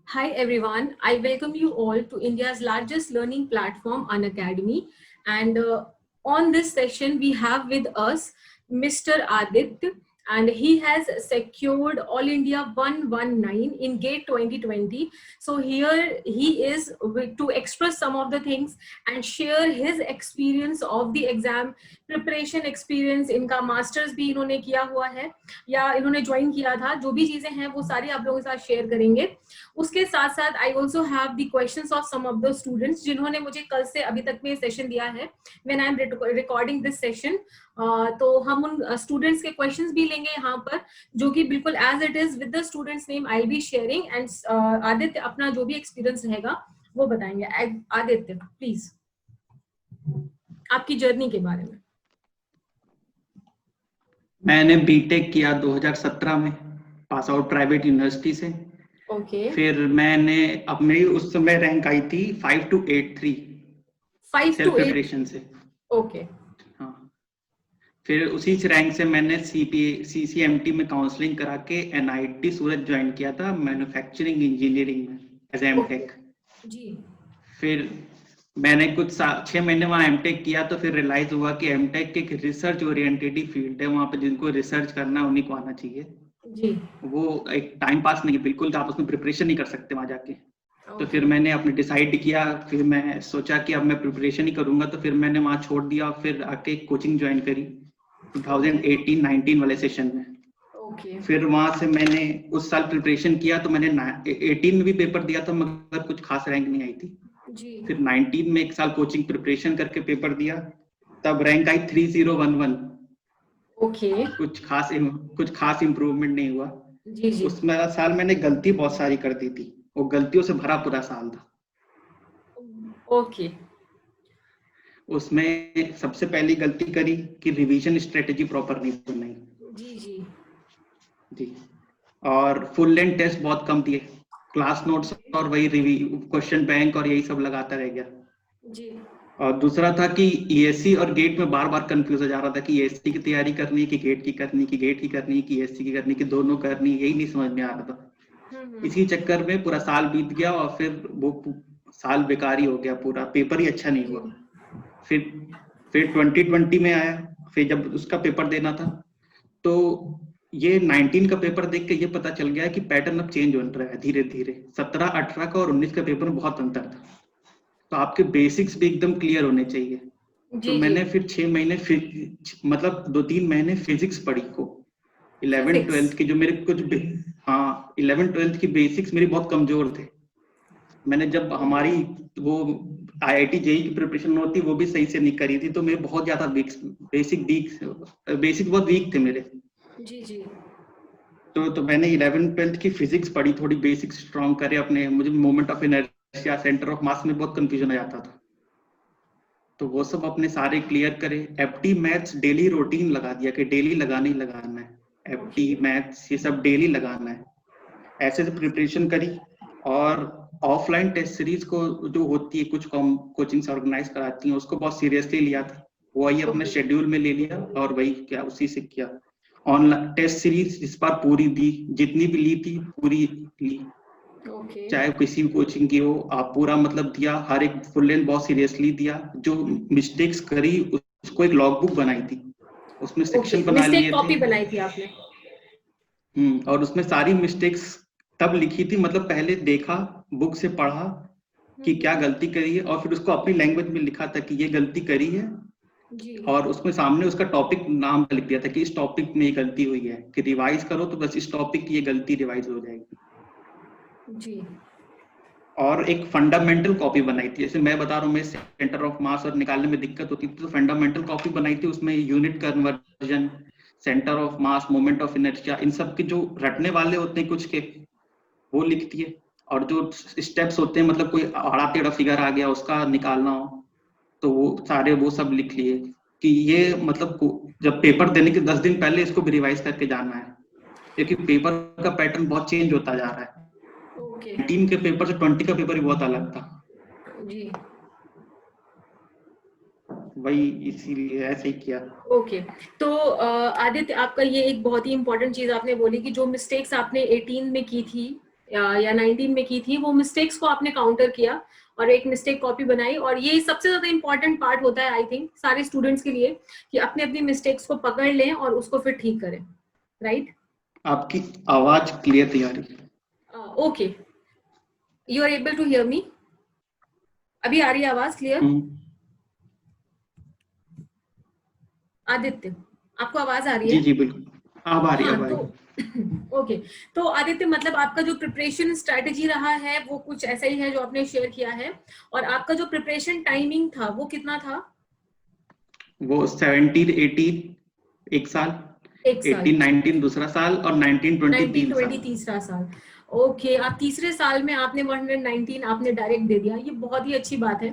Hi everyone, I welcome you all to India's largest learning platform, Unacademy. And on this session, we have with us Mr. Aditya, and he has secured All India 119 in GATE 2020. So here he is to express some of the things and share his experience of the exam preparation experience. इनका masters भी इन्होंने किया हुआ है या इन्होंने join किया था, जो भी चीजें हैं वो सारी आप लोगों के साथ शेयर करेंगे. उसके साथ साथ I also have the questions of some of the students जिन्होंने मुझे कल से अभी तक में सेशन दिया है when I am recording this session. तो हम उन स्टूडेंट्स के क्वेश्चंस भी लेंगे यहाँ पर, जो कि बिल्कुल as it is with the students name I be sharing. And Aditya अपना जो भी एक्सपीरियंस रहेगा वो बताएंगे. आदित्य प्लीज आपकी जर्नी के बारे में. मैंने बीटेक किया 2017 में, पास आउट प्राइवेट यूनिवर्सिटी से. ओके. फिर मैंने अब मेरी उस समय रैंक आई थी 5283 सेल्फ प्रिपरेशन से. ओके. हाँ, फिर उसी रैंक से मैंने सीसीएमटी में काउंसलिंग करा के एनआईटी सूरत ज्वाइन किया था मैन्युफैक्चरिंग इंजीनियरिंग में एज एमटेक जी. फिर मैंने कुछ 6 महीने वहाँ एमटेक किया, तो फिर रियलाइज हुआ कि एमटेक एक रिसर्च ओरिएंटेड ही फील्ड है. वहाँ पे जिनको रिसर्च करना है उन्हीं को आना चाहिए जी. वो एक टाइम पास नहीं, बिल्कुल आप उसमें प्रिपरेशन नहीं कर सकते वहां जाके. तो फिर मैंने अपने डिसाइड किया, फिर मैं सोचा कि अब मैं प्रिपरेशन ही करूंगा, तो फिर मैंने वहां छोड़ दिया. फिर आके कोचिंग ज्वाइन करी 2018-19 वाले सेशन में. ओके. फिर वहां से मैंने उस साल प्रिपरेशन किया, तो मैंने 18 में भी पेपर दिया था मगर कुछ खास रैंक नहीं आई थी जी. फिर 19 में एक साल कोचिंग प्रिपरेशन करके पेपर दिया, तब रैंक आई 3011. ओके. कुछ खास इम्प्रूवमेंट नहीं हुआ. जी जी. उसमें साल मैंने गलती बहुत सारी कर दी थी, वो गलतियों से भरा पूरा साल था. ओके. उसमें सबसे पहली गलती करी कि रिवीजन स्ट्रेटेजी प्रॉपर नहीं बनाई. जी जी. जी. और फुल लेंथ टेस्ट बहुत कम दिए, क्लास नोट्स और वही क्वेश्चन बैंक और यही सब लगाता रह गया. जी. और दूसरा था कि ईएससी और गेट में बार बार कंफ्यूज हो जा रहा था कि ईएससी की तैयारी करनी है कि गेट की करनी, कि गेट की करनी, कि ईएससी की करनी, कि दोनों करनी, यही नहीं समझ में आ रहा था. इसी चक्कर में पूरा साल बीत गया और फिर वो साल बेकार ही हो गया, पूरा पेपर ही अच्छा नहीं हुआ. फिर 2020 में आया, फिर जब उसका पेपर देना था तो ये 19 का पेपर देख के ये पता चल गया कि पैटर्न अब चेंज हो रहा है धीरे धीरे. 17, 18 का और 19 का पेपर में बहुत अंतर था. तो आपके बेसिक्स भी एकदम क्लियर होने चाहिए. तो मैंने फिर 6 महीने मतलब 2-3 महीने फिजिक्स पढ़ी को. 11th-12th की जो मेरे कुछ 11th-12th की बेसिक्स मेरी बहुत कमजोर थे. मैंने जब हमारी वो आईआईटी जेई की प्रिपरेशन होती वो भी सही से नहीं करी थी, तो मेरे बहुत ज्यादा बेसिक बहुत वीक थे मेरे. जी जी. तो मैंने 11th-12th की फिजिक्स पढ़ी, थोड़ी बेसिक स्ट्रॉन्ग करे अपने. मुझे moment of inertia, centre of मास में बहुत कंफ्यूजन आ जाता था, तो वो सब अपने सारे क्लियर करे. एफटी मैथ्स डेली रूटीन लगा दिया कि डेली लगाना ही लगाना है. एफटी मैथ्स ये सब डेली लगाना है. ऐसे से प्रिपरेशन करी. और ऑफलाइन टेस्ट सीरीज को जो होती है कुछ कोचिंग्स ऑर्गेनाइज कराती हैं, उसको बहुत सीरियसली लिया था. वही अपने शेड्यूल में ले लिया और वही क्या उसी से किया. ऑनलाइन टेस्ट सीरीज इस बार पूरी दी, जितनी भी ली थी पूरी ली. चाहे किसी भी कोचिंग की हो, आप पूरा मतलब दिया, हर एक फुल लेंथ बहुत सीरियसली दिया. जो मिस्टेक्स करी उसको एक लॉग बुक बनाई थी, उसमें सेक्शन बना लिए थे. कॉपी बनाई थी आपने? और उसमें सारी मिस्टेक्स तब लिखी थी, मतलब पहले देखा, बुक से पढ़ा कि क्या गलती करी है, और फिर उसको अपनी लैंग्वेज में लिखा था कि ये गलती करी है जी. और उसमें सामने उसका टॉपिक नाम लिख दिया था कि इस टॉपिक में ये गलती हुई है, कि रिवाइज करो तो बस इस टॉपिक की ये गलती रिवाइज हो जाएगी. जी. और एक फंडामेंटल कॉपी बनाई थी. जैसे मैं बता रहा हूँ, मैं सेंटर ऑफ मास और निकालने में दिक्कत होती थी, तो फंडामेंटल कॉपी बनाई थी. उसमें unit conversion, centre of mass, moment of inertia, इन सब के जो रटने वाले होते हैं कुछ के, वो लिख दिए. और जो स्टेप्स होते हैं, मतलब कोई आड़ा टेढ़ा फिगर आ गया उसका निकालना हो, तो वो सारे वो सब लिख लिए कि ये मतलब जब पेपर देने के 10 दिन पहले इसको भी रिवाइज करके जाना है, क्योंकि पेपर का पैटर्न बहुत चेंज होता जा रहा है. 18 के पेपर से 20 का पेपर ही बहुत अलग था. जी. वही इसीलिए ऐसे ही किया. ओके. तो आदित्य, आपका ये एक बहुत ही इंपॉर्टेंट चीज आपने बोली कि जो मिस्टेक्स आपने 18 में की थी या 19 में की थी, वो मिस्टेक्स को आपने काउंटर किया और एक मिस्टेक कॉपी बनाई। और ये सबसे ज्यादा इंपॉर्टेंट पार्ट होता है आई थिंक सारे स्टूडेंट्स के लिए, कि अपने अपनी मिस्टेक्स को पकड़ लें और उसको फिर ठीक करें, राइट? आपकी आवाज क्लियर थी आ रही। Okay, you are able to hear me? अभी आ रही है आवाज क्लियर? आदित्य, आपको आवाज आ रही है? जी बिल्कुल, अब आ रही हाँ, अब आ तो रही। ओके, तो आदित्य मतलब आपका जो प्रिपरेशन स्ट्रेटेजी रहा है वो कुछ ऐसा ही है जो आपने शेयर किया है, और आपका जो प्रिपरेशन टाइमिंग था वो कितना था? वो 17 18 एक साल, एक साल, 18 19 दूसरा साल और 19 20 19 3 20 साल। तीसरा साल। ओके, आप तीसरे साल में आपने 119 आपने डायरेक्ट दे दिया, ये बहुत ही अच्छी बात है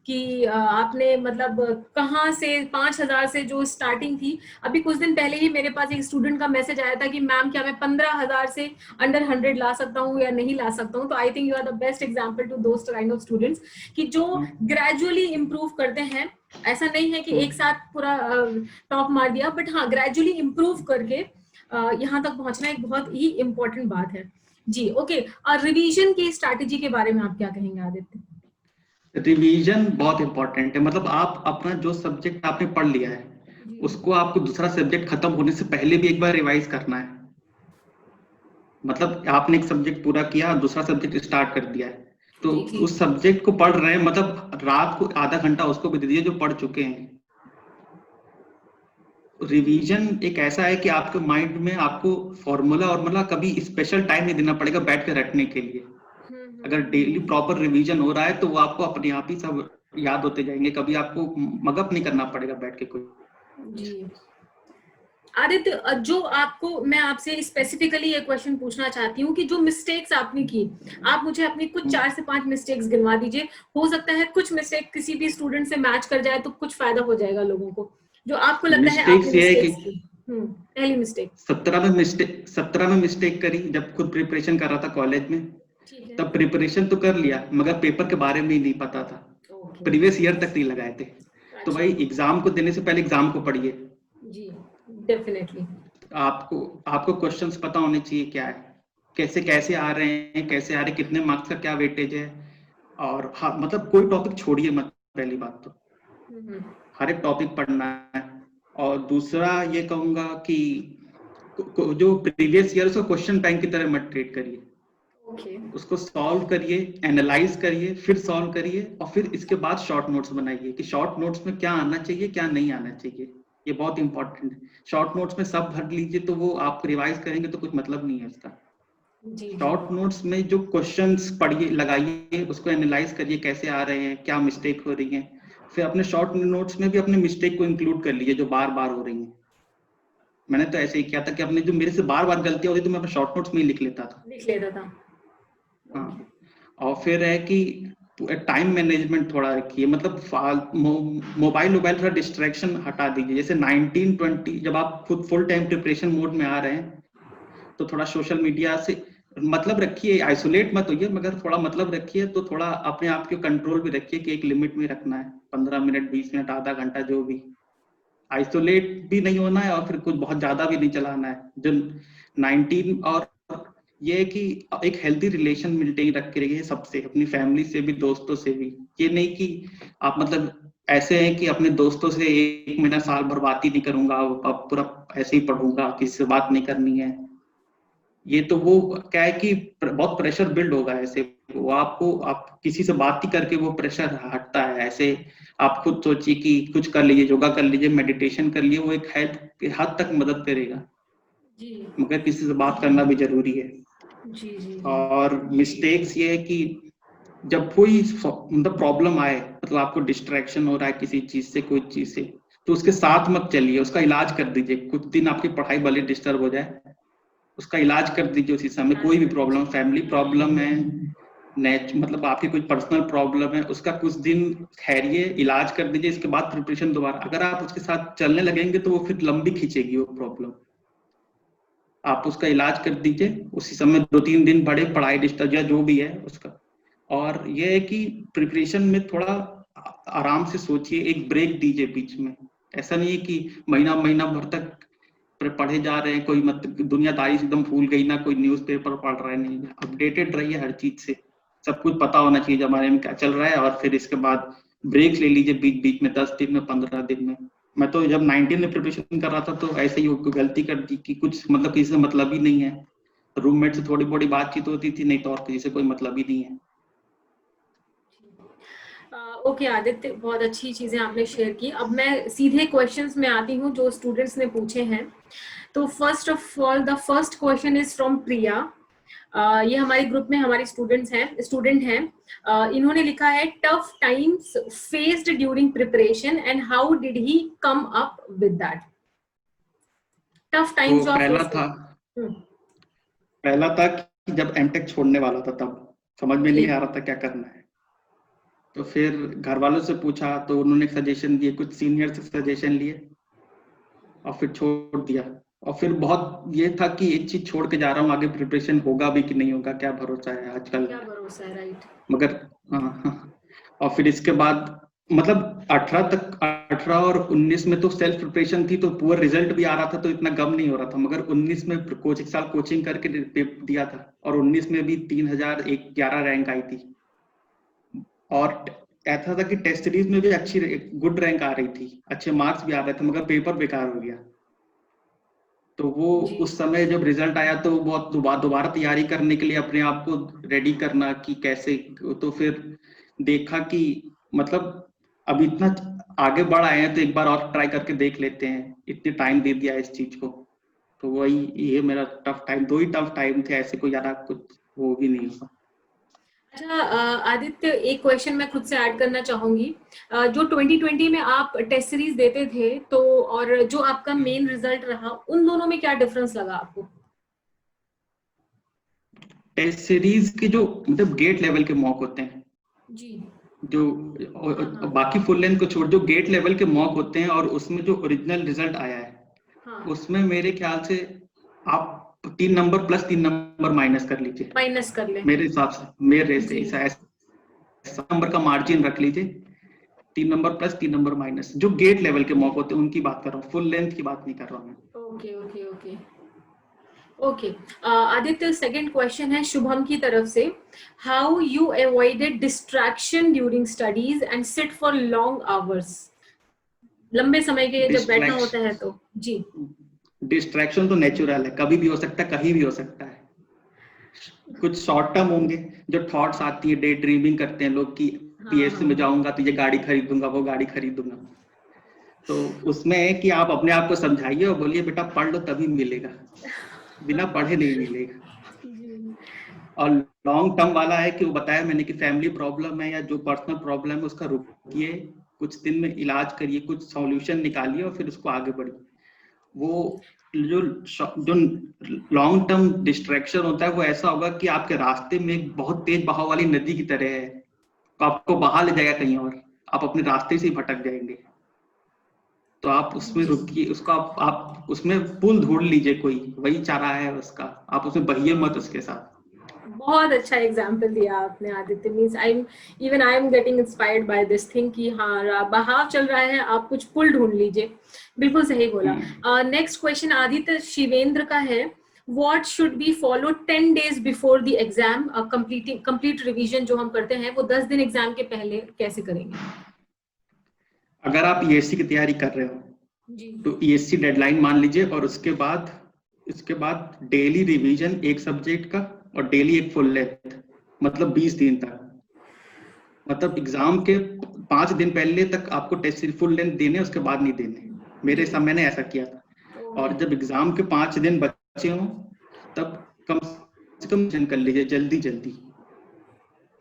कि आपने मतलब कहाँ से 5,000 से जो स्टार्टिंग थी। अभी कुछ दिन पहले ही मेरे पास एक स्टूडेंट का मैसेज आया था कि मैम क्या मैं 15,000 से अंडर 100 ला सकता हूँ या नहीं ला सकता हूँ? तो I think you are the best example to दोस्त काइंड ऑफ स्टूडेंट्स कि जो ग्रेजुअली इम्प्रूव करते हैं। ऐसा नहीं है कि एक साथ पूरा टॉप मार दिया, बट हाँ ग्रेजुअली इम्प्रूव करके यहाँ तक पहुंचना एक बहुत ही इम्पोर्टेंट बात है। जी ओके, और रिवीजन की स्ट्रैटेजी के बारे में आप क्या कहेंगे आदित्य? रिवीजन बहुत इंपॉर्टेंट है। मतलब आप अपना जो सब्जेक्ट आपने पढ़ लिया है उसको आपको दूसरा सब्जेक्ट खत्म होने से पहले भी एक बार रिवाइज करना है। मतलब आपने एक सब्जेक्ट पूरा किया, दूसरा सब्जेक्ट स्टार्ट कर दिया है, तो उस सब्जेक्ट को पढ़ रहे हैं, मतलब रात को आधा घंटा उसको भी दे दीजिए जो पढ़ चुके हैं। रिवीजन एक ऐसा है कि आपके माइंड में आपको फॉर्मूला कभी स्पेशल टाइम नहीं देना पड़ेगा बैठ कर रटने के लिए। अगर डेली प्रॉपर रिवीजन हो रहा है तो वो आपको अपने आप ही सब याद होते जाएंगे, कभी आपको मगअप नहीं करना पड़ेगा बैठ के कोई। जी आदित्य, जो आपको मैं आपसे स्पेसिफिकली ये क्वेश्चन पूछना चाहती हूँ कि जो मिस्टेक्स आपने की, आप मुझे अपनी कुछ 4 से 5 मिस्टेक्स गिनवा दीजिए। हो सकता है कुछ मिस्टेक किसी भी स्टूडेंट से मैच कर जाए तो कुछ फायदा हो जाएगा लोगों को, जो आपको लगता है आपने मिस्टेक्स ये है कि मिस्टेक्स की। पहली मिस्टेक 17 में मिस्टेक करी जब खुद प्रिपरेशन कर रहा था कॉलेज में। ठीक है। तब प्रिपरेशन तो कर लिया मगर पेपर के बारे में ही नहीं पता था, प्रीवियस ईयर तक नहीं लगाए थे। तो भाई एग्जाम को देने से पहले एग्जाम को पढ़िए। जी डेफिनेटली आपको क्वेश्चंस पता होने चाहिए क्या है, कैसे कैसे आ रहे हैं, कैसे आ रहे हैं, कितने मार्क्स का क्या वेटेज है। और हाँ मतलब कोई टॉपिक छोड़िए मत, पहली बात तो हर एक टॉपिक पढ़ना है। और दूसरा ये कहूंगा कि जो प्रीवियस ईयर उसको क्वेश्चन बैंक की तरह मत ट्रीट करिए। उसको सॉल्व करिए, एनालाइज करिए, फिर सॉल्व करिए और फिर इसके बाद शॉर्ट नोट्स बनाइए कि शॉर्ट नोट्स में क्या आना चाहिए क्या नहीं आना चाहिए। ये बहुत इंपॉर्टेंट है। शॉर्ट नोट्स में सब भर लीजिए तो वो आप रिवाइज करेंगे तो कुछ मतलब नहीं है उसका। शॉर्ट नोट्स में जो क्वेश्चंस पढ़िए लगाइए, उसको एनालाइज करिए कैसे आ रहे हैं, क्या मिस्टेक हो रही है। फिर अपने शॉर्ट नोट्स में भी अपने मिस्टेक को इंक्लूड कर लीजिए जो बार बार हो रही है। मैंने तो ऐसे ही किया था कि अपने जो मेरे से बार बार गलतियां होती तो मैं अपने शॉर्ट नोट्स में ही लिख लेता था। हाँ, और फिर है कि टाइम मैनेजमेंट थोड़ा रखिए। मतलब मोबाइल थोड़ा डिस्ट्रैक्शन हटा दीजिए। जैसे 19-20 जब आप खुद फुल टाइम प्रिपरेशन मोड में आ रहे हैं तो थोड़ा सोशल मीडिया से मतलब रखिए, आइसोलेट मत होइए मगर थोड़ा मतलब रखिए। तो थोड़ा अपने आप के कंट्रोल भी रखिए कि एक लिमिट में रखना है, 15 मिनट 20 मिनट आधा घंटा जो भी। आइसोलेट भी नहीं होना है और फिर कुछ बहुत ज्यादा भी नहीं चलाना है। जो 19 और ये है कि एक हेल्दी रिलेशन मेंटेन रख के रखिए सबसे, अपनी फैमिली से भी दोस्तों से भी। ये नहीं कि आप मतलब ऐसे हैं कि अपने दोस्तों से 1 महीना साल भर बात ही नहीं करूंगा, अब पूरा ऐसे ही पढ़ूंगा, किसी से बात नहीं करनी है। ये तो वो क्या है कि बहुत प्रेशर बिल्ड होगा ऐसे। वो आपको आप किसी से बात ही करके वो प्रेशर हटता है। ऐसे आप खुद सोचिए कि कुछ कर लीजिए, योगा कर लीजिए, मेडिटेशन कर लीजिए, वो एक हद तक मदद करेगा। मगर किसी से बात करना भी जरूरी है। और मिस्टेक्स ये है कि जब कोई मतलब प्रॉब्लम आए, मतलब आपको डिस्ट्रैक्शन हो रहा है किसी चीज से, कोई चीज से, तो उसके साथ मत चलिए, उसका इलाज कर दीजिए। कुछ दिन आपकी पढ़ाई भले डिस्टर्ब हो जाए, उसका इलाज कर दीजिए उसी समय। कोई भी प्रॉब्लम, फैमिली प्रॉब्लम है, मतलब आपकी कोई पर्सनल प्रॉब्लम है, उसका कुछ दिन ठहरिए, इलाज कर दीजिए, इसके बाद प्रिपरेशन दोबारा। अगर आप उसके साथ चलने लगेंगे तो वो फिर लंबी खींचेगी वो प्रॉब्लम। आप उसका इलाज कर दीजिए उसी समय, 2-3 दिन पढ़े, पढ़ाई डिस्टर्ब या जो भी है उसका। और ये है कि प्रिपरेशन में थोड़ा आराम से सोचिए, एक ब्रेक दीजिए बीच में। ऐसा नहीं है कि महीना महीना भर तक पढ़े जा रहे हैं, कोई मतलब दुनियादारी से एकदम भूल गई ना, कोई न्यूज़पेपर पढ़ रहा है, नहीं, अपडेटेड रहिए हर चीज से, सब कुछ पता होना चाहिए हमारे में क्या चल रहा है। और फिर इसके बाद ब्रेक्स ले लीजिए बीच बीच में, 10 दिन में, 15 दिन में। मैं तो जब 19 में प्रिपरेशन कर रहा था तो ऐसे ही गलती कर दी कि कुछ मतलब किसी से मतलब ही नहीं है, रूममेट से थोड़ी बड़ी बातचीत होती थी, नहीं तो और किसी से कोई मतलब ही नहीं है। ओके आदित्य, बहुत अच्छी चीजें आपने शेयर की। अब मैं सीधे क्वेश्चंस में आती हूँ जो स्टूडेंट्स ने पूछे हैं। तो first of all the first question is from Priya. ये हमारे ग्रुप में हमारी स्टूडेंट हैं। इन्होंने लिखा है tough times faced during preparation and how did he come up with that. Tough times तो ऑफ पहला था कि जब एमटेक छोड़ने वाला था तब समझ में नहीं आ रहा था क्या करना है। तो फिर घर वालों से पूछा तो उन्होंने सजेशन दिए, कुछ सीनियर से सजेशन लिए और फिर छोड़ दिया। और फिर बहुत ये था कि एक चीज छोड़ के जा रहा हूँ, आगे प्रिपरेशन होगा भी कि नहीं होगा, क्या भरोसा है आजकल, क्या भरोसा है, राइट। मगर हाँ। और फिर इसके बाद मतलब 18 और 19 में तो सेल्फ प्रिपरेशन थी तो पूरा रिजल्ट भी आ रहा था तो इतना गम नहीं हो रहा था, मगर 19 में एक साल कोचिंग करके दिया था और 19 में भी 3011 रैंक आई थी। और ऐसा था कि टेस्ट सीरीज में भी अच्छी गुड रैंक आ रही थी, अच्छे मार्क्स भी आ रहे थे, मगर पेपर बेकार हो गया। तो वो उस समय जब रिजल्ट आया तो बहुत दोबारा तैयारी करने के लिए अपने आप को रेडी करना कि कैसे, तो फिर देखा कि मतलब अब इतना आगे बढ़ आए हैं तो एक बार और ट्राई करके देख लेते हैं, इतने टाइम दे दिया इस चीज को। तो वही ये मेरा टफ टाइम, 2 ही टफ टाइम थे, ऐसे कोई ज्यादा कुछ वो भी नहीं हुआ। अच्छा आदित्य, एक क्वेश्चन मैं खुद से ऐड करना चाहूंगी। जो 2020 में आप टेस्ट सीरीज देते थे तो और जो आपका मेन रिजल्ट रहा, उन दोनों में क्या डिफरेंस लगा आपको? टेस्ट सीरीज के जो मतलब गेट लेवल के मॉक होते हैं जी, जो बाकी फुल लेंथ को छोड़, जो गेट लेवल के मॉक होते हैं और उसमें जो ओरिजिनल रिजल्ट आया है, हाँ, उसमें मेरे ख्याल से आप 3 नंबर प्लस 3 नंबर माइनस कर लीजिए, माइनस कर ले। मेरे हिसाब से, मेरे से जी, ऐसा नंबर का मार्जिन रख लीजिए, 3 नंबर प्लस 3 नंबर माइनस, जो गेट लेवल के मॉक होते हैं उनकी बात कर रहा हूँ, फुल लेंथ की बात नहीं कर रहा हूँ मैं। Okay okay okay okay. Aditya, second question है शुभम की तरफ से। How you avoided distraction during studies and sit for long hours? लंबे समय के जब बैठना होता है तो। जी, डिस्ट्रैक्शन तो नेचुरल है, कभी भी हो सकता है, कहीं भी हो सकता है। कुछ शॉर्ट टर्म होंगे, जो थॉट्स आती है, डे ड्रीमिंग करते हैं लोग कि पीएससी में जाऊंगा तो ये गाड़ी खरीदूंगा, वो गाड़ी खरीदूंगा। तो उसमें है कि आप अपने आप को समझाइए और बोलिए बेटा पढ़ लो तभी मिलेगा, बिना पढ़े नहीं मिलेगा। और लॉन्ग टर्म वाला है कि वो बताया मैंने कि फैमिली प्रॉब्लम है या जो पर्सनल प्रॉब्लम है उसका रुकिए, कुछ दिन में इलाज करिए, कुछ सॉल्यूशन निकालिए और फिर उसको आगे बढ़िए। वो जो जो लॉन्ग टर्म डिस्ट्रैक्शन होता है वो ऐसा होगा कि आपके रास्ते में एक बहुत तेज बहाव वाली नदी की तरह है, तो आपको बहा ले जाएगा कहीं और, आप अपने रास्ते से ही भटक जाएंगे। तो आप उसमें रुकिए, उसको आप उसमें पुल ढूंढ लीजिए, कोई वही चारा है उसका, आप उसमें बहिए मत उसके साथ। बहुत अच्छा एग्जाम्पल दिया आपने Aditya. Means I am getting inspired by this thing कि हाँ, बहाव चल रहा है, आप कुछ पुल ढूंढ लीजिए। बिल्कुल सही बोला। नेक्स्ट क्वेश्चन आदित्य शिवेंद्र का है। What should be followed 10 days before the exam? complete revision जो हम करते हैं वो 10 दिन एग्जाम के पहले कैसे करेंगे? अगर आप ईएससी की तैयारी कर रहे हो जी, तो ईएससी डेडलाइन मान लीजिए, और उसके बाद डेली रिवीजन एक सब्जेक्ट का और डेली एक फुल लेंथ, मतलब 20 दिन तक, मतलब एग्जाम के 5 दिन पहले तक आपको टेस्ट फुल लेंथ देने, उसके बाद नहीं देने। मेरे साथ मैंने ऐसा किया था। और जब एग्जाम के 5 दिन बचे हों तब कम से कम रिवीजन कर लीजिए, जल्दी जल्दी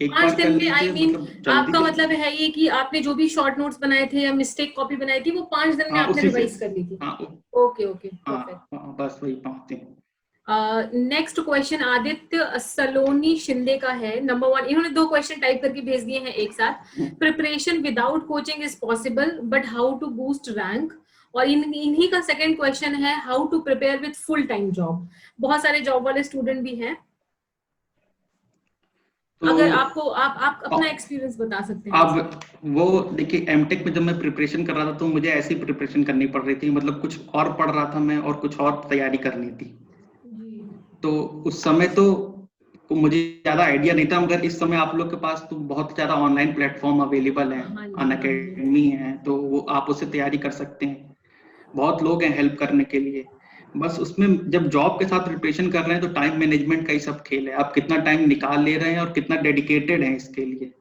एक 5 बार कर दिन में आई लीजिए, मीन मतलब जल्दी आपका जल्दी। मतलब है ये कि आपने जो भी शॉर्ट नोट्स बनाए थे या मिस्टेक कॉपी बनाई थी वो 5 दिन में हाँ आपने उसी से, रिवाइज कर ली थी? हाँ ओके ओके, परफेक्ट। हाँ बस वही 5 दिन। नेक्स्ट क्वेश्चन आदित्य सलोनी शिंदे का है। नंबर 1, इन्होंने 2 क्वेश्चन टाइप करके भेज दिए हैं एक साथ। Preparation without coaching is possible but how to boost rank? और इन्हीं का सेकंड क्वेश्चन है how to prepare with full time job? बहुत सारे जॉब वाले स्टूडेंट भी हैं। अगर आपको आप अपना एक्सपीरियंस बता सकते हैं। अब वो देखिए, एमटेक में जब मैं प्रिपरेशन कर रहा था तो मुझे ऐसी प्रिपरेशन करनी पड़ रही थी, मतलब कुछ और पढ़ रहा था मैं और कुछ और तैयारी करनी थी। तो उस समय तो मुझे ज्यादा आइडिया नहीं था, मगर इस समय आप लोग के पास तो बहुत ज्यादा ऑनलाइन प्लेटफॉर्म अवेलेबल है, अनअकैडमी है, तो वो आप उससे तैयारी कर सकते हैं। बहुत लोग हैं हेल्प करने के लिए। बस उसमें जब जॉब के साथ प्रिपरेशन कर रहे हैं तो टाइम मैनेजमेंट का ही सब खेल है, आप कितना टाइम निकाल ले रहे हैं और कितना डेडिकेटेड हैं इसके लिए।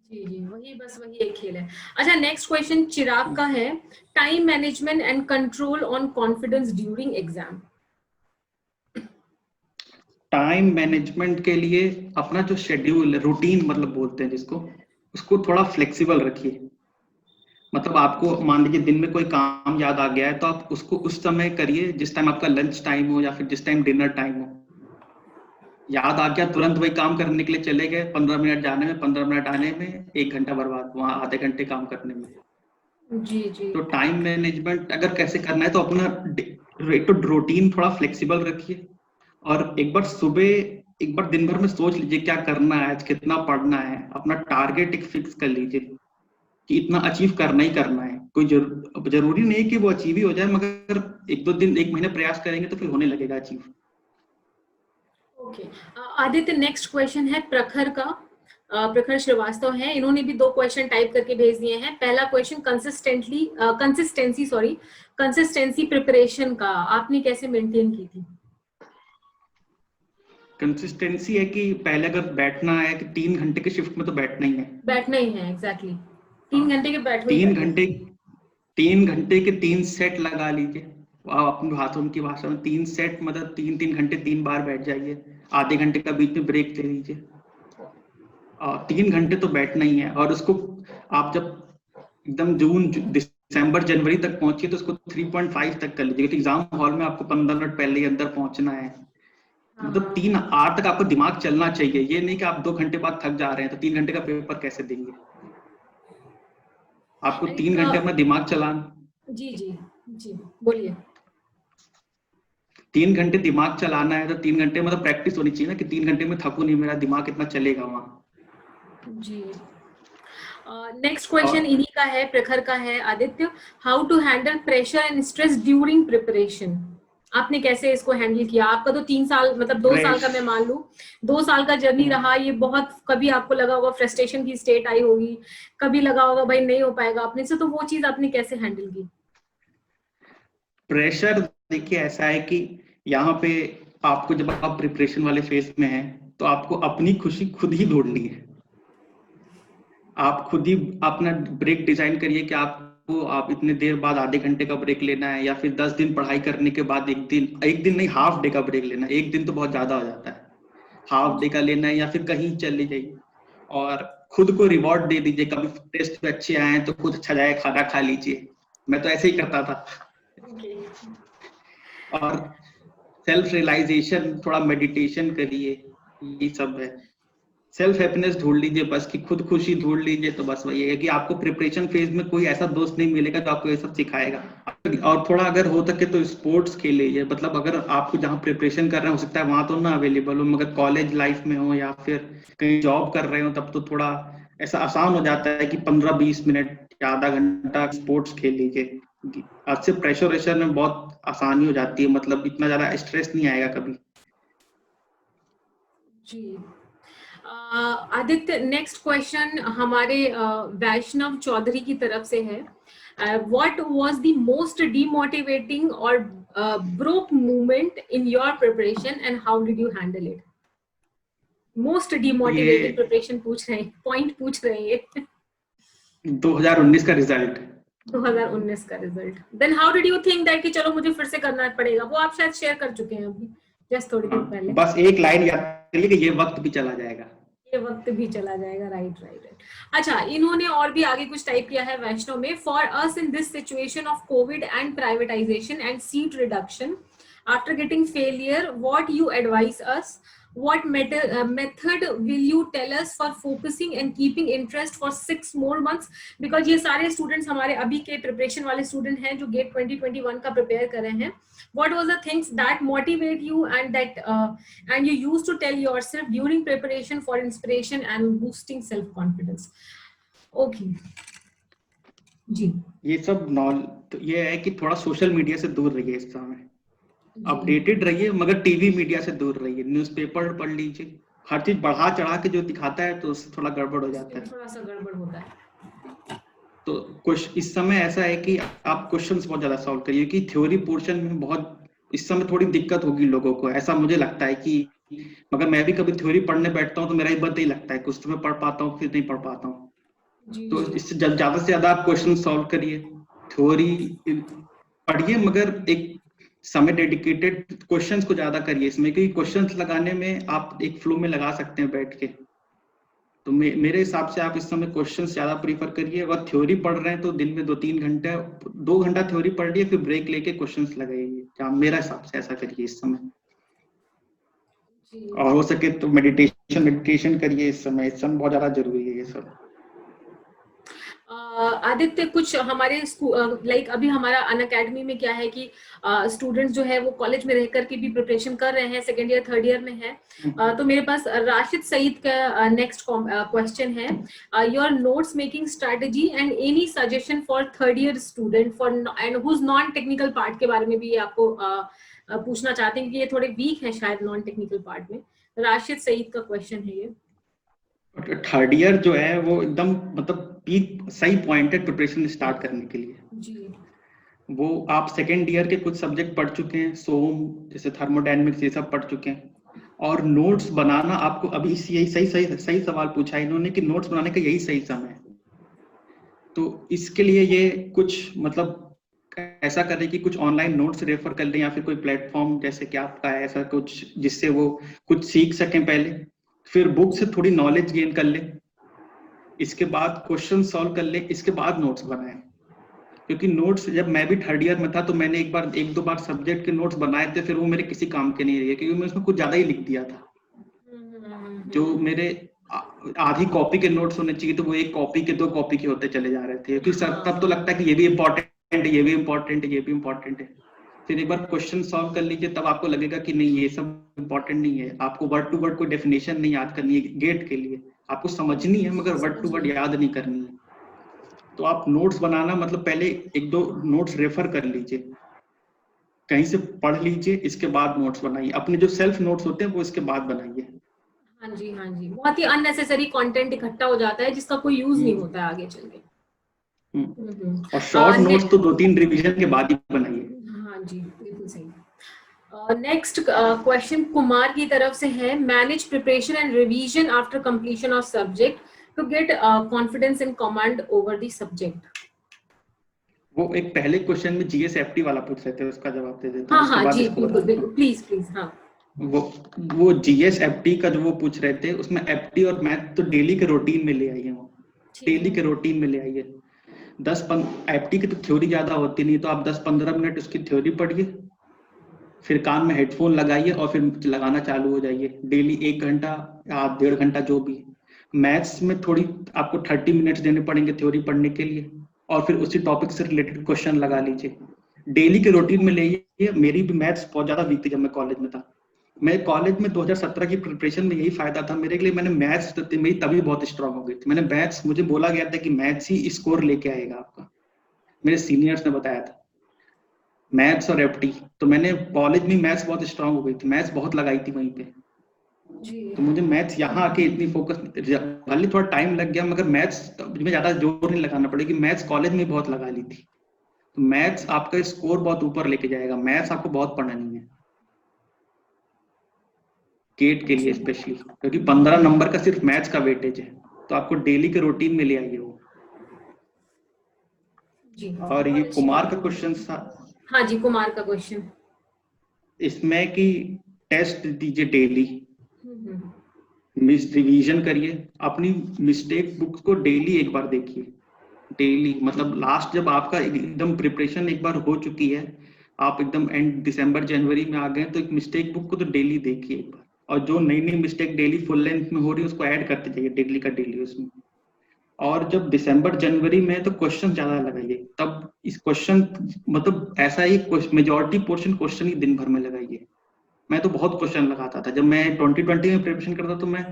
जी जी, वही एक खेल है। अच्छा, नेक्स्ट क्वेश्चन चिराग का है, time management and control on confidence during exam. Time management के लिए अपना जो शेड्यूल है, रूटीन मतलब बोलते हैं जिसको, उसको थोड़ा फ्लेक्सिबल रखिए। मतलब आपको मान लीजिए दिन में कोई काम याद आ गया है तो आप उसको उस समय करिए जिस टाइम आपका लंच टाइम हो या फिर जिस टाइम डिनर टाइम हो। याद आ गया तुरंत वही काम करने के लिए चले गए, 15 मिनट जाने में 15 मिनट आने में 1 घंटा बर्बाद, वहां आधे घंटे काम करने में। जी जी। तो टाइम मैनेजमेंट अगर कैसे करना है तो अपना रूटीन थोड़ा फ्लेक्सिबल रखिए, और एक बार दिन भर में सोच लीजिए क्या करना है, आज कितना पढ़ना है, अपना टारगेट एक फिक्स कर लीजिए कि इतना अचीव करना ही करना है। कोई जरूरी नहीं कि वो अचीव ही हो जाए, मगर 1-2 दिन 1 महीने प्रयास करेंगे तो फिर होने लगेगा achieve. Okay Aditya, next question है प्रखर का। प्रखर श्रीवास्तव है, इन्होंने भी 2 क्वेश्चन टाइप करके भेज दिए हैं। पहला क्वेश्चन कंसिस्टेंसी प्रिपरेशन का आपने कैसे मेंटेन की थी? कंसिस्टेंसी है कि पहले अगर बैठना है कि 3 घंटे के शिफ्ट में तो बैठना ही है, एग्जैक्टली 3 घंटे के बैठ 3 घंटे के 3 सेट लगा लीजिए। आप अपने हाथों की भाषा में 3 सेट मतलब 3-3 घंटे 3 बार बैठ जाइए, आधे घंटे का बीच में ब्रेक ले लीजिए, और 3 घंटे तो बैठना ही है। और उसको आप जब एकदम दिसंबर जनवरी तक पहुंचिए तो उसको 3.5 तक कर लीजिए, क्योंकि एग्जाम हॉल में आपको 15 मिनट पहले ही अंदर पहुंचना है। मतलब 3 आवर तक आपको दिमाग चलना चाहिए, ये नहीं कि आप 2 घंटे बाद थक जा रहे हैं तो 3 घंटे का पेपर कैसे देंगे। आपको 3 घंटे अपना दिमाग चलाना। जी जी जी, बोलिए। 3 घंटे दिमाग चलाना है तो 3 घंटे मतलब प्रैक्टिस होनी चाहिए ना कि 3 घंटे में थकू नहीं, मेरा दिमाग इतना चलेगा वहां। जी। नेक्स्ट क्वेश्चन इन्हीं का है, प्रखर का है Aditya, how to handle pressure and stress during preparation. आपने कैसे इसको हैंडल किया? आपका तो 3 साल मतलब 2 साल का मैं मान लूं 2 साल का जर्नी रहा ये। बहुत कभी आपको लगा होगा फ्रस्ट्रेशन की स्टेट आई होगी, कभी लगा होगा भाई नहीं हो पाएगा अपने से, तो वो चीज आपने कैसे हैंडल की? प्रेशर देखिए ऐसा है कि यहाँ पे आपको जब आप प्रिपरेशन वाले फेज में हैं तो आपको अपनी खुशी खुद ही ढूंढनी है। आप खुद ही अपना ब्रेक डिजाइन करिए कि आप इतने देर बाद आधे घंटे का ब्रेक लेना है, या फिर 10 दिन पढ़ाई करने के बाद एक दिन नहीं हाफ डे का ब्रेक लेना है। एक दिन तो बहुत ज्यादा हो जाता है, हाफ डे का लेना है, या फिर कहीं चले जाइए और खुद को रिवॉर्ड दे दीजिए। कभी टेस्ट पे अच्छे आए तो खुद अच्छा जाए खाना खा लीजिए, मैं तो ऐसे ही करता था। और सेल्फ रियलाइजेशन, थोड़ा मेडिटेशन करिए, ये सब है। सेल्फ हैप्पीनेस ढूंढ लीजिए बस, कि खुद खुशी ढूंढ लीजिए। तो बस वही है कि आपको प्रिपरेशन फेज में कोई ऐसा दोस्त नहीं मिलेगा जो आपको ये सब सिखाएगा। और थोड़ा अगर हो सके तो स्पोर्ट्स खेलिए, मतलब अगर आपको जहाँ प्रिपरेशन कर रहे हैं हो सकता है वहां तो ना अवेलेबल हो, मगर कॉलेज लाइफ में हो या फिर कहीं जॉब कर रहे हो तब तो थोड़ा ऐसा आसान हो जाता है कि 15-20 मिनट या आधा घंटा स्पोर्ट्स खेल लीजिए। आज से प्रेशर वेशर में बहुत आसानी हो जाती है, मतलब इतना ज्यादा स्ट्रेस नहीं आएगा कभी। जी आदित्य, नेक्स्ट क्वेश्चन हमारे वैष्णव चौधरी की तरफ से है, what was the most demotivating और broke moment in your preparation and how did you handle it? Most demotivating preparation पूछ रहे हैं, पॉइंट पूछ रहे हैं। 2019 का रिजल्ट 2019 का result, then how did you think that कि चलो मुझे फिर से करना पड़ेगा? वो आप शायद शेयर कर चुके हैं अभी जस्ट थोड़ी देर पहले। बस एक लाइन याद करिए कि ये वक्त भी चला जाएगा, ये वक्त भी चला जाएगा। राइट। अच्छा, इन्होंने और भी आगे कुछ टाइप किया है वैष्णव में, for us in this situation of Covid and privatisation and seat reduction After getting failure, what you advise us? What method will you tell us for focusing and keeping interest for 6 more months? Because ये सारे students हमारे अभी के preparation वाले student हैं जो GATE 2021 का prepare कर रहे हैं. What was the things that motivate you and that and you used to tell yourself during preparation for inspiration and boosting self confidence? Okay. जी. ये सब तो ये है कि थोड़ा सोशल मीडिया से दूर रहिए इस समय, अपडेटेड रहिए, मगर टीवी मीडिया से दूर रहिए. न्यूज़पेपर पढ़ लीजिए, हर चीज बढ़ा चढ़ा के जो दिखाता है तो उससे थोड़ा गड़बड़ हो जाता है, थोड़ा सा गड़बड़ होता है. तो कुछ इस समय ऐसा है कि आप क्वेश्चंस बहुत ज्यादा सॉल्व करिए, कि थ्योरी पोर्शन में बहुत इस समय थोड़ी दिक्कत होगी लोगों को, ऐसा मुझे लगता है कि मगर मैं भी कभी थ्योरी पढ़ने बैठता हूँ तो मेरा ही बस यही लगता है, कुछ तो मैं पढ़ पाता हूँ फिर नहीं पढ़ पाता हूँ. तो इससे ज्यादा से ज्यादा आप क्वेश्चन सॉल्व करिए, थ्योरी पढ़िए, मगर एक समय डेडिकेटेड क्वेश्चंस को ज्यादा करिए इसमें, क्योंकि क्वेश्चंस लगाने में आप एक फ्लो में लगा सकते हैं बैठ के. तो मेरे हिसाब से आप इस समय क्वेश्चंस ज्यादा प्रीफर करिए. अगर थ्योरी पढ़ रहे हैं तो दिन में 2 घंटा थ्योरी पढ़ लिए, फिर ब्रेक लेके क्वेश्चंस लगाइए. मेरा हिसाब से ऐसा करिए इस समय. और हो सके तो मेडिटेशन करिए इस समय बहुत ज्यादा जरूरी है ये सब. आदित्य, कुछ हमारे लाइक अभी हमारा अनअकैडमी में क्या है कि स्टूडेंट्स जो है वो कॉलेज में रह करके भी प्रिपरेशन कर रहे हैं, सेकेंड ईयर थर्ड ईयर में है. तो मेरे पास राशिद सईद का नेक्स्ट क्वेश्चन है, your notes making strategy and any suggestion for third year student for and whose non technical part के बारे में भी आपको पूछना चाहते हैं, कि ये थोड़े वीक है शायद नॉन टेक्निकल पार्ट में. राशिद सईद का क्वेश्चन है ये. थर्ड ईयर जो है वो एकदम मतलब पीक सही पॉइंट है प्रिपरेशन स्टार्ट करने के लिए जी. वो आप सेकेंड ईयर के कुछ सब्जेक्ट पढ़ चुके हैं, सोम जैसे थर्मोडायनेमिक्स ये सब पढ़ चुके हैं, और नोट्स बनाना आपको अभी यही सही सवाल पूछा है इन्होंने कि नोट्स बनाने का यही सही समय है. तो इसके लिए ये कुछ मतलब ऐसा करें कि कुछ ऑनलाइन नोट्स रेफर कर लें, या फिर कोई प्लेटफॉर्म जैसे कि आपका है ऐसा कुछ जिससे वो कुछ सीख सकें पहले, फिर बुक से थोड़ी नॉलेज गेन कर ले, इसके बाद क्वेश्चन सॉल्व कर ले, इसके बाद नोट्स बनाएं. क्योंकि नोट्स जब मैं भी थर्ड ईयर में था तो मैंने एक दो बार सब्जेक्ट के नोट्स बनाए थे, फिर वो मेरे किसी काम के नहीं रहे, क्योंकि मैं उसमें कुछ ज्यादा ही लिख दिया था. जो मेरे आधी कॉपी के नोट्स होने चाहिए तो वो 1 कॉपी के 2 कॉपी के होते चले जा रहे थे, क्योंकि तब तो लगता है कि ये भी इम्पोर्टेंट है, ये भी इम्पोर्टेंट है, ये भी इम्पोर्टेंट है. फिर एक बार क्वेश्चन सॉल्व कर लीजिए, तब आपको लगेगा कि नहीं ये सब इम्पोर्टेंट नहीं है. आपको वर्ड टू वर्ड कोई डेफिनेशन नहीं याद करनी है गेट के लिए, आपको समझनी है मगर वर्ड टू वर्ड याद नहीं करनी है. तो आप नोट्स बनाना मतलब पहले 1-2 नोट्स रेफर कर लीजिए, कहीं से पढ़ लीजिए, इसके बाद नोट्स बनाइए. अपने जो सेल्फ नोट्स होते हैं वो इसके बाद बनाइए. हाँ जी, हाँ जी. बहुत ही अननेसेसरी कंटेंट इकट्ठा हो जाता है जिसका कोई यूज नहीं होता है आगे चल के. और शॉर्ट नोट्स तो 2-3 रिवीजन के बाद ही बनाइए. हाँ जी, बिल्कुल सही. नेक्स्ट क्वेश्चन कुमार की तरफ से है, manage preparation and revision after completion of subject to get confidence and command over the subject. वो एक पहले क्वेश्चन में जीएसएफटी वाला पूछ रहे थे, उसका जवाब दे देता हूं. हाँ जी, बिल्कुल प्लीज. हाँ, वो जीएसएफटी का जो वो पूछ रहे थे, उसमें एफटी और मैथ तो डेली के रूटीन में ले आइए, डेली के रूटीन में ले आइए. 10-15 एफटी की तो थ्योरी ज्यादा होती नहीं, तो आप 10-15 मिनट उसकी थ्योरी पढ़िए, फिर कान में हेडफोन लगाइए और फिर लगाना चालू हो जाइए. डेली 1 घंटा या 1.5 घंटा जो भी. मैथ्स में थोड़ी आपको 30 मिनट्स देने पड़ेंगे थ्योरी पढ़ने के लिए, और फिर उसी टॉपिक से रिलेटेड क्वेश्चन लगा लीजिए. डेली के रूटीन में लाइए. मेरी भी मैथ्स बहुत ज्यादा वीक थी जब मैं कॉलेज में था. मैं कॉलेज में 2017 की प्रिपरेशन में यही फायदा था मेरे लिए, मैंने मैथ्स मेरी तभी बहुत स्ट्रांग हो गई थी. मैंने मैथ्स, मुझे बोला गया था कि मैथ्स ही स्कोर लेके आएगा आपका, मेरे सीनियर्स ने बताया था, मैथ्स और एफटी. तो मैंने कॉलेज में मैथ्स बहुत स्ट्रांग हो गई थी, मैथ्स बहुत लगाई थी वहीं पे. तो मुझे मैथ्स यहाँ आके इतनी फोकस, भले थोड़ा टाइम लग गया मगर मैथ्स में ज्यादा जोर नहीं लगाना पड़ेगा. मैथ्स कॉलेज में बहुत लगा ली थी. तो मैथ्स आपका स्कोर बहुत ऊपर लेके जाएगा. मैथ्स आपको बहुत पढ़ना नहीं है गेट के लिए स्पेशली, क्योंकि 15 नंबर का सिर्फ मैथ्स का वेटेज है. तो आपको डेली के रूटीन में ले आइए वो. जी. और ये कुमार का क्वेश्चन था. हाँ जी, कुमार का क्वेश्चन इसमें कि टेस्ट दीजिए डेली, मिस रिवीजन करिए, अपनी मिस्टेक बुक्स को डेली एक बार देखिए. डेली मतलब लास्ट जब आपका एकदम प्रिपरेशन एक बार हो चुकी है आप एकदम एंड दिसंबर जनवरी में आ गए तो एक मिस्टेक बुक को तो डेली देखिए एक बार, और जो नई नई मिस्टेक डेली फुल लेंथ में हो रही है उसको ऐड करते जाइए डेली का डेली उसमें। और जब दिसंबर जनवरी में तो क्वेश्चन ज्यादा लगाइए, तब इस क्वेश्चन मतलब ऐसा ही मेजोरिटी पोर्शन क्वेश्चन ही दिन भर में लगाइए। मैं तो बहुत क्वेश्चन लगाता था जब मैं 2020 में प्रिपरेशन करता, तो मैं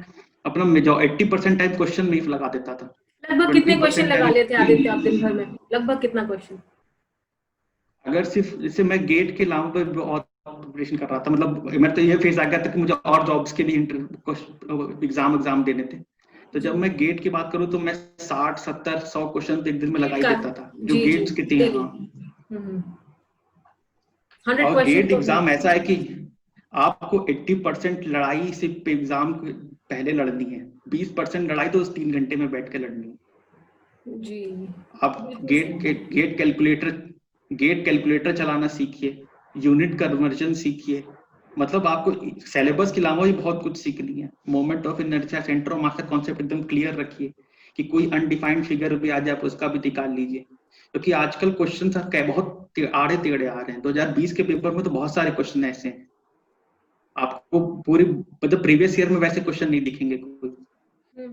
अपना 80% टाइम क्वेश्चन में ही लगा देता था। लगभग कितने क्वेश्चन 20% लगा टाइम, लेते आदित्य आप दिन भर में? लगभग कितना क्वेश्चन? अगर सिर्फ जैसे मैं गेट के अलावा पे और प्रिपरेशन कर रहा था, मतलब मेरा तो ये फेज आ गया था कि मुझे और जॉब्स के भी एग्जाम देने थे, तो जब जी मैं गेट की बात करूं तो मैं 60 70 100 क्वेश्चन एक दिन में लगा गेट ही का, देता था जो जी जी, गेट्स के थे। डेली हाँ, 100 और क्वेश्चन गेट तो है। एग्जाम ऐसा है कि आपको 80% लड़ाई सिर्फ एग्जाम पहले लड़नी है, 20% लड़ाई तो उस 3 घंटे में बैठ के लड़नी है। जी आप बिल्कुल गेट सही। गेट गेट कैलकुलेटर चलाना सीखिए, यूनिट कन्वर्जन सीखिए, मतलब आपको सिलेबस के अलावा भी बहुत कुछ सीखनी है। Moment of inertia, centre of मास का कॉन्सेप्ट एकदम क्लियर रखिए कि कोई अनडिफाइंड फिगर भी आ जाए आप उसका भी निकाल लीजिए, क्योंकि आजकल क्वेश्चन बहुत आड़े टेढ़े आ रहे हैं। 2020 के पेपर में तो बहुत सारे क्वेश्चन ऐसे हैं, आपको पूरी मतलब प्रीवियस ईयर में वैसे क्वेश्चन नहीं दिखेंगे कोई।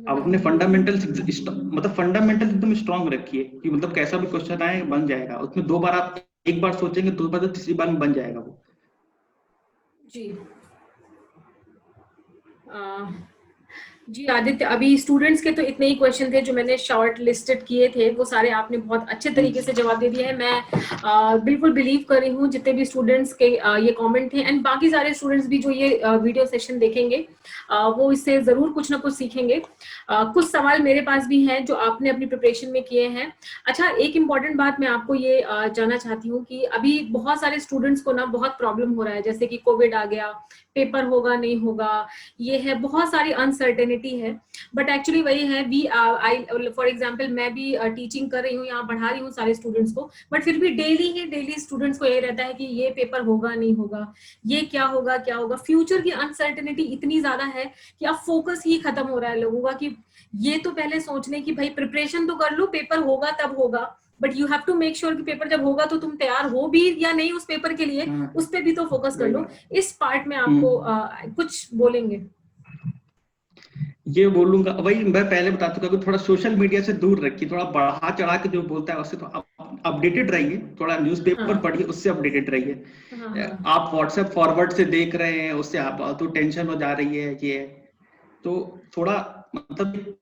आप अपने फंडामेंटल मतलब फंडामेंटल एकदम स्ट्रांग रखिए कि मतलब कैसा भी क्वेश्चन आए बन जाएगा उसमें। 2 बार आप एक बार सोचेंगे, 2 बार तो तीसरी बार में बन जाएगा वो। जी आ, जी आदित्य, अभी स्टूडेंट्स के तो इतने ही क्वेश्चन थे जो मैंने शॉर्ट लिस्टेड किए थे, वो सारे आपने बहुत अच्छे तरीके से जवाब दे दिए हैं। मैं बिल्कुल बिलीव कर रही हूँ जितने भी स्टूडेंट्स के ये कमेंट थे एंड बाकी सारे स्टूडेंट्स भी जो ये वीडियो सेशन देखेंगे वो इससे जरूर कुछ ना कुछ सीखेंगे। कुछ सवाल मेरे पास भी हैं जो आपने अपनी प्रिपरेशन में किए हैं। अच्छा, एक इम्पॉर्टेंट बात मैं आपको ये जानना चाहती हूँ कि अभी बहुत सारे स्टूडेंट्स को ना बहुत प्रॉब्लम हो रहा है, जैसे कि कोविड आ गया, पेपर होगा नहीं होगा, ये है, बहुत सारी अनसर्टेनिटी है। बट एक्चुअली वही है, वी आई फॉर एग्जांपल मैं भी टीचिंग कर रही हूँ, यहाँ पढ़ा रही हूँ सारे स्टूडेंट्स को, बट फिर भी डेली स्टूडेंट्स को ये रहता है कि ये पेपर होगा नहीं होगा, ये क्या होगा। फ्यूचर की अनसर्टेनिटी इतनी ज्यादा है कि अब फोकस ही खत्म हो रहा है लोगों का, कि ये तो पहले सोच लें कि भाई प्रिपरेशन तो कर लो, पेपर होगा तब होगा, but you have to make sure कि पेपर जब होगा तो तुम तैयार हो भी या नहीं उस पेपर के लिए, उस पर भी तो फोकस कर वही लो। बात। इस पार्ट में आपको कुछ बोलेंगे? ये बोलूंगा, वही मैं पहले बता चुका कि थोड़ा सोशल मीडिया से दूर रखिए, थोड़ा बढ़ा चढ़ा के जो बोलता है उससे तो अपडेटेड रहिए, थोड़ा न्यूज़पेपर हाँ पढ़िए उससे अपडेटेड हाँ रहिए। हाँ आप व्हाट्सएप फॉरवर्ड से देख रहे हैं उससे आप तो टेंशन हो जा रही है ये, तो थोड़ा मतलब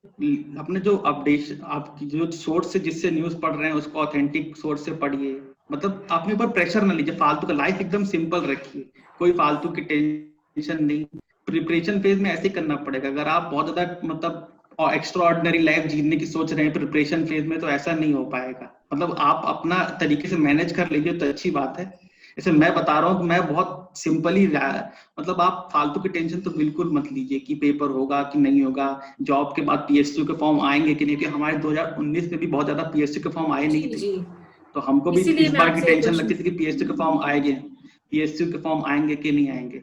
अपने जो अपडेशन आपकी जो सोर्स से जिससे न्यूज पढ़ रहे हैं उसको ऑथेंटिक सोर्स से पढ़िए। मतलब अपने ऊपर प्रेशर ना लीजिए फालतू का, लाइफ एकदम सिंपल रखिए, कोई फालतू की टेंशन नहीं। प्रिपरेशन फेज में ऐसे ही करना पड़ेगा, अगर आप बहुत ज्यादा मतलब और एक्स्ट्रा ऑर्डिनरी लाइफ जीने की सोच रहे हैं प्रिपरेशन फेज में तो ऐसा नहीं हो पाएगा। मतलब आप अपना तरीके से मैनेज कर लीजिए तो अच्छी बात है। जैसे मैं बता रहा हूँ कि मैं बहुत सिंपली, मतलब आप फालतू की टेंशन तो बिल्कुल मत लीजिए कि पेपर होगा कि नहीं होगा, जॉब के बाद पीएसयू के फॉर्म आएंगे कि नहीं, क्योंकि हमारे 2019 में भी बहुत ज्यादा पीएसयू के फॉर्म आए जी नहीं थे। जी, तो हमको भी इसीलिए इस मैं बार की आपसे टेंशन लगती क्वेश्चन। थी कि पीएसयू के फॉर्म आएंगे, पीएसयू के फॉर्म आएंगे कि नहीं आएंगे।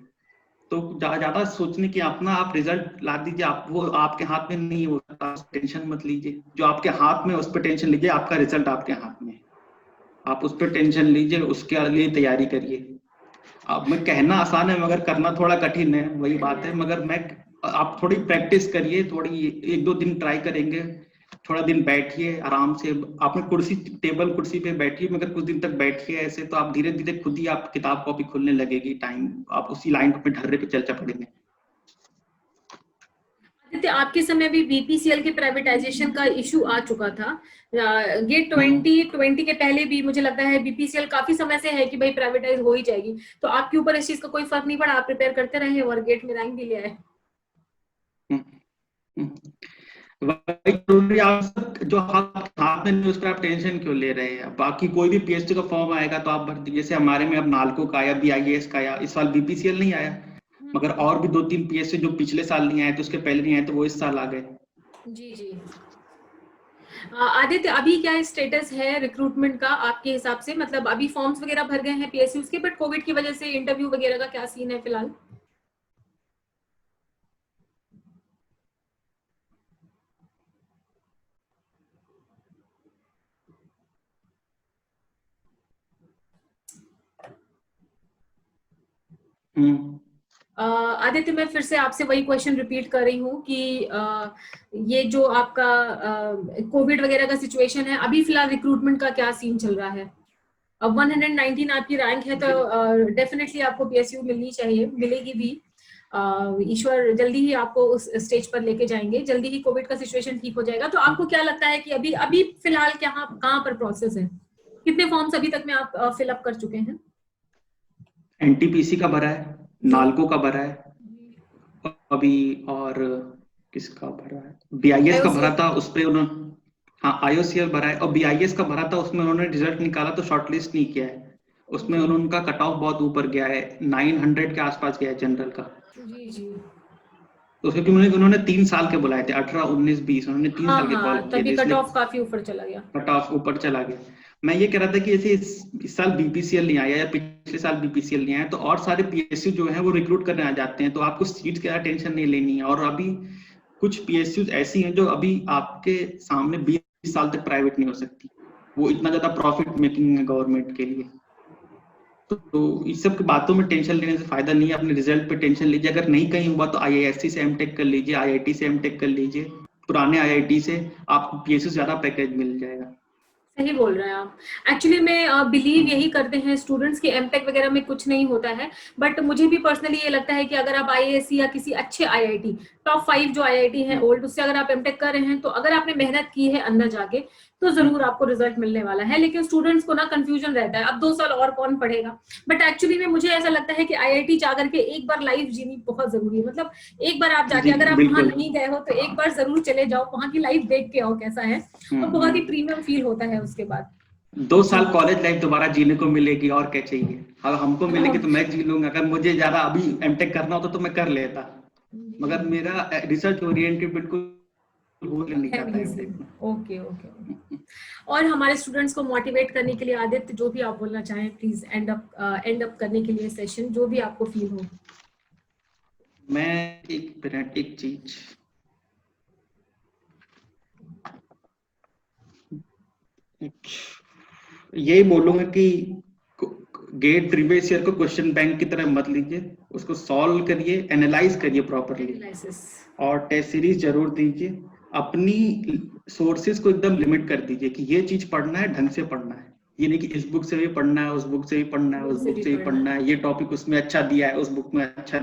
तो ज्यादा सोचने की अपना आप रिजल्ट ला दीजिए, आप वो आपके हाथ में नहीं होता, टेंशन मत लीजिए। जो आपके हाथ में उस पर टेंशन लीजिए, आपका रिजल्ट आपके हाथ में है, आप उस पर टेंशन लीजिए, उसके लिए तैयारी करिए। अब मैं कहना आसान है मगर करना थोड़ा कठिन है, वही बात है। मगर मैं आप थोड़ी प्रैक्टिस करिए, थोड़ी 1-2 दिन ट्राई करेंगे, थोड़ा दिन बैठिए आराम से, आपने टेबल कुर्सी पे बैठिए, मगर कुछ दिन तक बैठिए ऐसे, तो आप धीरे धीरे खुद ही आप किताब कॉपी खुलने लगेगी, टाइम आप उसी लाइन पे ढर्रे पे चल पड़ेंगे। आदित्य, आपके समय भी बीपीसीएल के प्राइवेटाइजेशन का इशू आ चुका था। ये 2020 के पहले भी मुझे लगता है बीपीसीएल काफी समय से है कि भाई प्राइवेटाइज हो ही जाएगी, तो आपके ऊपर इस चीज का कोई फर्क नहीं पड़ा, आप प्रिपेयर करते रहे और गेट में रैंक भी ले आए। हम्म, वही जरूरी, आप जो हाथ हाथ में नहीं उस पर आप टेंशन क्यों ले रहे हैं। बाकी कोई भी पीएसटी का फॉर्म आएगा तो आप भर दीजिए, जैसे हमारे में अब नालको का आया, बीआईएस का आया, इस साल बीपीसीएल नहीं आया, मगर और भी 2-3 पीएससी जो पिछले साल नहीं आए थे उसके पहले नहीं आए तो वो इस साल आ गए। जी जी। आदित्य, अभी क्या स्टेटस है रिक्रूटमेंट का आपके हिसाब से? मतलब अभी फॉर्म्स वगैरह भर गए हैं पीएसयूज के, बट कोविड की वजह से इंटरव्यू वगैरह का क्या सीन है फिलहाल? आदित्य, मैं फिर से आपसे वही क्वेश्चन रिपीट कर रही हूँ कि ये जो आपका कोविड वगैरह का सिचुएशन है, अभी फिलहाल रिक्रूटमेंट का क्या सीन चल रहा है? अब 119 आपकी रैंक है, तो डेफिनेटली आपको पीएसयू मिलनी चाहिए, मिलेगी भी। ईश्वर जल्दी ही आपको उस स्टेज पर लेके जाएंगे, जल्दी ही कोविड का सिचुएशन ठीक हो जाएगा। तो आपको क्या लगता है कि अभी अभी फिलहाल कहाँ पर प्रोसेस है? कितने फॉर्म्स अभी तक में आप फिलअप कर चुके हैं? एनटीपीसी का भरा है, नालको का भरा है अभी, और किसका भरा है, बीआईएस का भरा था, उस पे उन्होंने, हाँ आईओसीएल भरा है, और बीआईएस का भरा था, उसमें उन्होंने रिजल्ट निकाला तो शॉर्टलिस्ट नहीं किया है, उसमें उनका कट ऑफ बहुत ऊपर गया है, 900 के आसपास गया है जनरल का। जी जी। तो उसके उन्होंने 3 साल के बुलाए थे, 18, 19, 20, उन्होंने 3 साल के कॉल किए थे, कट ऑफ काफी ऊपर चला गया, कट ऑफ ऊपर चला गया। मैं ये कह रहा था कि ऐसे इस साल बीपीसीएल नहीं आया या पिछले साल बीपीसीएल नहीं आया, तो और सारे पीएसयू जो है वो रिक्रूट करने आ जाते हैं, तो आपको सीट की टेंशन नहीं लेनी है। और अभी कुछ पीएसयू ऐसी हैं जो अभी आपके सामने 20 साल तक प्राइवेट नहीं हो सकती, वो इतना ज्यादा प्रॉफिट मेकिंग है गवर्नमेंट के लिए। तो इस सब की बातों में टेंशन लेने से फायदा नहीं है, अपने रिजल्ट पे टेंशन लीजिए। अगर नहीं कहीं हुआ तो आईआईएससी से एमटेक कर लीजिए, आईआईटी से एमटेक कर लीजिए, पुराने आईआईटी से आपको पीएसयू ज्यादा पैकेज मिल जाएगा। सही बोल रहे हैं आप। एक्चुअली में बिलीव यही करते हैं स्टूडेंट्स की एमटेक वगैरह में कुछ नहीं होता है, बट मुझे भी पर्सनली ये लगता है कि अगर आप आईआईएससी या किसी अच्छे आईआईटी, टॉप 5 जो आईआईटी है ओल्ड, उससे अगर आप एमटेक कर रहे हैं, तो अगर आपने मेहनत की है अंदर जाके, तो जरूर आपको रिजल्ट मिलने वाला है। लेकिन स्टूडेंट्स को ना कंफ्यूजन रहता है, अब 2 साल और कौन पढ़ेगा। बट एक्चुअली में मुझे ऐसा लगता है कि आईआईटी जा करके एक बार लाइफ जीनी बहुत जरूरी है। मतलब एक बार आप जाके, अगर आप वहां नहीं गए हो तो एक बार जरूर चले जाओ, वहां की लाइफ देख के आओ कैसा है, और बहुत ही प्रीमियम फील होता है उसके बाद। 2 साल कॉलेज लाइफ दोबारा जीने को मिलेगी, और क्या चाहिए। अगर हमको मिलेगी तो मैं जी लूंगा, अगर मुझे ज्यादा अभी एमटेक करना होता तो मैं कर लेता, मगर मेरा रिसर्च ओरिएंटेड बिल्कुल नहीं चाहता एमटेक। Okay okay. और हमारे स्टूडेंट्स को मोटिवेट करने के लिए आदित्य, जो भी आप बोलना चाहें प्लीज, एंड अप करने के लिए सेशन, जो भी आपको फील हो। मैं एक चीज यही बोलूंगा कि गेट प्रीवियस ईयर को क्वेश्चन बैंक की तरह मत लीजिए, उसको सॉल्व करिए, एनालाइज करिए प्रॉपर्ली, और टेस्ट सीरीज जरूर दीजिए। अपनी सोर्सेज को एकदम लिमिट कर दीजिए कि ये चीज पढ़ना है, ढंग से पढ़ना है, ये नहीं कि इस बुक से भी पढ़ना है, उस बुक से भी पढ़ना है, उस बुक से भी पढ़ना है, ये टॉपिक उसमें अच्छा दिया है, उस बुक में अच्छा।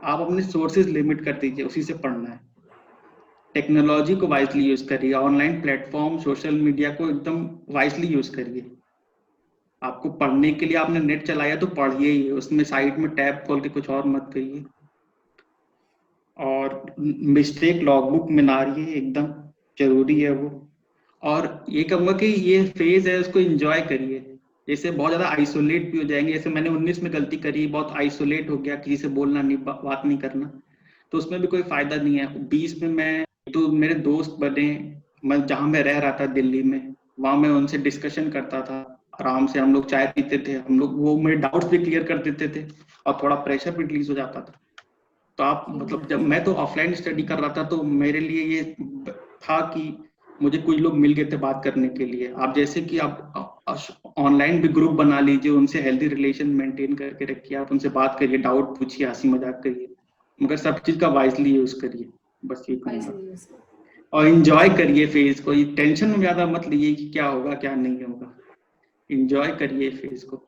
आप अपने सोर्सेज लिमिट कर दीजिए, उसी से पढ़ना है। टेक्नोलॉजी को वाइजली यूज करिए, ऑनलाइन प्लेटफॉर्म, सोशल मीडिया को एकदम वाइजली यूज करिए। आपको पढ़ने के लिए आपने नेट चलाया तो पढ़िए ही, उसमें साइड में टैब खोल के कुछ और मत करिए। और मिस्टेक लॉगबुक में ना रहिए, एकदम जरूरी है वो। और ये कहूँगा कि ये फेज है, उसको एंजॉय करिए। जैसे बहुत ज्यादा आइसोलेट भी हो जाएंगे, जैसे मैंने 19 में गलती करी, बहुत आइसोलेट हो गया, किसी से बोलना नहीं, बात नहीं करना, तो उसमें भी कोई फायदा नहीं है। 20 में मैं तो मेरे दोस्त बने, मैं जहाँ मैं रह रहा था दिल्ली में, वहां मैं उनसे डिस्कशन करता था, आराम से हम लोग चाय पीते थे, हम लोग वो मेरे डाउट्स भी क्लियर कर देते थे, और थोड़ा प्रेशर भी रिलीज हो जाता था। तो आप मतलब, जब मैं तो ऑफलाइन स्टडी कर रहा था तो मेरे लिए ये था कि मुझे कुछ लोग मिल गए थे बात करने के लिए। आप जैसे कि आप ऑनलाइन भी ग्रुप बना लीजिए, उनसे हेल्दी रिलेशन मेंटेन करके रखिए, आप उनसे बात करिए, डाउट पूछिए, हंसी मजाक करिए, मगर सब चीज का वाइजली यूज करिए, बस ये कहूँगा। और एंजॉय करिए फेज को, टेंशन में ज्यादा मत लीजिए कि क्या होगा क्या नहीं होगा, एंजॉय करिए फेज को।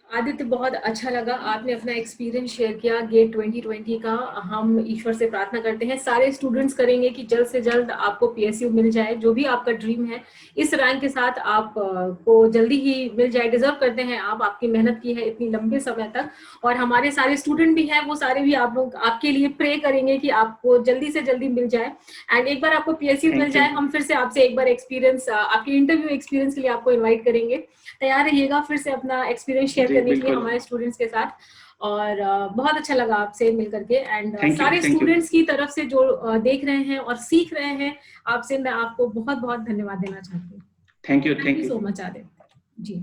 आदित्य, बहुत अच्छा लगा, आपने अपना एक्सपीरियंस शेयर किया गेट 2020 का। हम ईश्वर से प्रार्थना करते हैं, सारे स्टूडेंट्स करेंगे कि जल्द से जल्द आपको पीएसयू मिल जाए, जो भी आपका ड्रीम है इस रैंक के साथ आप को जल्दी ही मिल जाए। डिजर्व करते हैं आप, आपकी मेहनत की है इतनी लंबे समय तक, और हमारे सारे स्टूडेंट भी हैं, वो सारे भी आप लोग आपके लिए प्रे करेंगे कि आपको जल्दी से जल्दी मिल जाए। एंड एक बार आपको पीएसयू मिल जाए, हम फिर से आपसे एक बार एक्सपीरियंस, आपके इंटरव्यू एक्सपीरियंस के लिए आपको इन्वाइट करेंगे। तैयार रहिएगा फिर से अपना एक्सपीरियंस शेयर करने के लिए हमारे स्टूडेंट्स के साथ। और बहुत अच्छा लगा आपसे मिल करके। एंड सारे स्टूडेंट्स की तरफ से जो देख रहे हैं और सीख रहे हैं आपसे, मैं आपको बहुत बहुत धन्यवाद देना चाहती हूँ। Thank you so much Aditya ji.